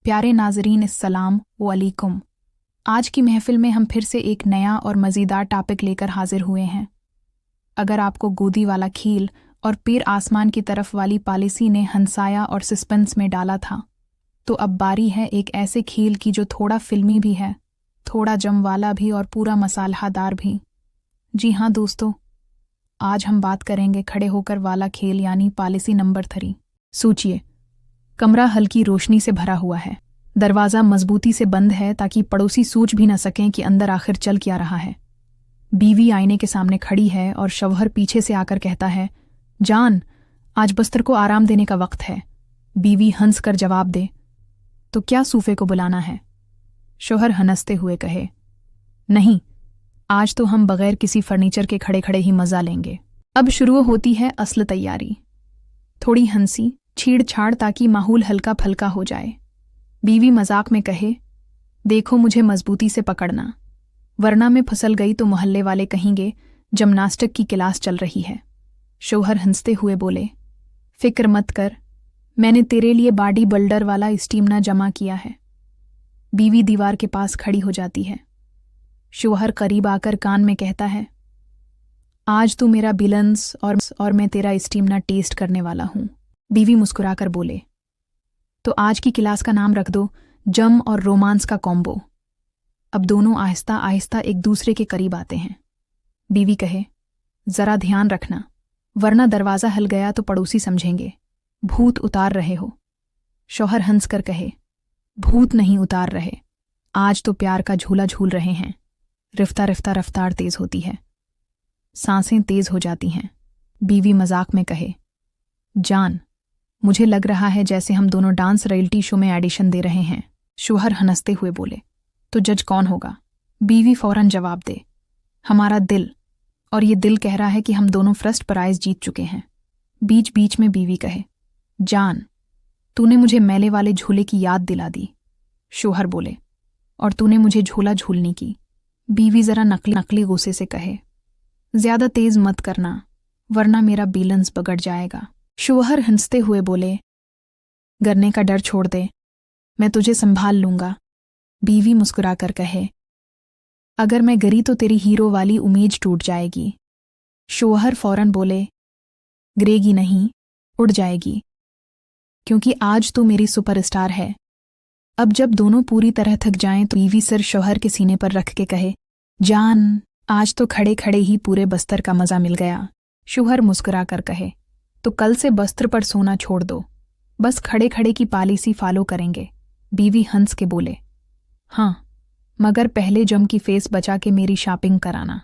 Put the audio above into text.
प्यारे नाजरीन अस्सलाम वालेकुम। आज की महफिल में हम फिर से एक नया और मज़ेदार टॉपिक लेकर हाजिर हुए हैं। अगर आपको गोदी वाला खील और पीर आसमान की तरफ वाली पॉलिसी ने हंसाया और सस्पेंस में डाला था, तो अब बारी है एक ऐसे खील की जो थोड़ा फिल्मी भी है, थोड़ा जम वाला भी और पूरा मसालेदार भी। जी हाँ दोस्तों, आज हम बात करेंगे खड़े होकर वाला खेल यानी पॉलिसी नंबर 3। सोचिए, कमरा हल्की रोशनी से भरा हुआ है, दरवाज़ा मजबूती से बंद है ताकि पड़ोसी सोच भी न सकें कि अंदर आखिर चल क्या रहा है। बीवी आईने के सामने खड़ी है और शौहर पीछे से आकर कहता है, जान, आज बस्तर को आराम देने का वक्त है। बीवी हंस कर जवाब दे, तो क्या सूफे को बुलाना है? शौहर हंसते हुए कहे, नहीं, आज तो हम बगैर किसी फर्नीचर के खड़े खड़े ही मज़ा लेंगे। अब शुरू होती है असल तैयारी। थोड़ी हंसी छेड़छाड़ ताकि माहौल हल्का फल्का हो जाए। बीवी मजाक में कहे, देखो मुझे मजबूती से पकड़ना, वरना मैं फिसल गई तो मोहल्ले वाले कहेंगे जिम्नास्टिक की क्लास चल रही है। शौहर हंसते हुए बोले, फिक्र मत कर, मैंने तेरे लिए बॉडी बिल्डर वाला स्टीमना जमा किया है। बीवी दीवार के पास खड़ी हो जाती है। शौहर करीब आकर कान में कहता है, आज तू मेरा बिलन्स और मैं तेरा स्टीमना टेस्ट करने वाला हूं। बीवी मुस्कुराकर बोले, तो आज की क्लास का नाम रख दो जम और रोमांस का कॉम्बो। अब दोनों आहिस्ता आहिस्ता एक दूसरे के करीब आते हैं। बीवी कहे, जरा ध्यान रखना, वरना दरवाज़ा हिल गया तो पड़ोसी समझेंगे भूत उतार रहे हो। शौहर हंसकर कहे, भूत नहीं उतार रहे, आज तो प्यार का झूला झूल रहे हैं। रिफ्ता रिफ्ता रफ्तार तेज होती है, सांसें तेज हो जाती हैं। बीवी मजाक में कहे, जान, मुझे लग रहा है जैसे हम दोनों डांस रियलिटी शो में एडिशन दे रहे हैं। शौहर हंसते हुए बोले, तो जज कौन होगा? बीवी फौरन जवाब दे, हमारा दिल, और ये दिल कह रहा है कि हम दोनों फर्स्ट प्राइज जीत चुके हैं। बीच बीच में बीवी कहे, जान, तूने मुझे मेले वाले झूले की याद दिला दी। शौहर बोले, और तूने मुझे झूला झूलने की। बीवी जरा नकली गुस्से से कहे, ज्यादा तेज मत करना, वरना मेरा बैलेंस बिगड़ जाएगा। शौहर हंसते हुए बोले, गिरने का डर छोड़ दे, मैं तुझे संभाल लूंगा। बीवी मुस्कुराकर कहे, अगर मैं गिरी तो तेरी हीरो वाली उम्मीद टूट जाएगी। शौहर फौरन बोले, गिरेगी नहीं, उड़ जाएगी, क्योंकि आज तो मेरी सुपरस्टार है। अब जब दोनों पूरी तरह थक जाएं तो बीवी सिर शौहर के सीने पर रख के कहे, जान, आज तो खड़े खड़े ही पूरे बस्तर का मजा मिल गया। शौहर मुस्कुराकर कहे, तो कल से बस्तर पर सोना छोड़ दो, बस खड़े खड़े की पॉलिसी फॉलो करेंगे। बीवी हंस के बोले, हाँ, मगर पहले जम की फेस बचा के मेरी शॉपिंग कराना।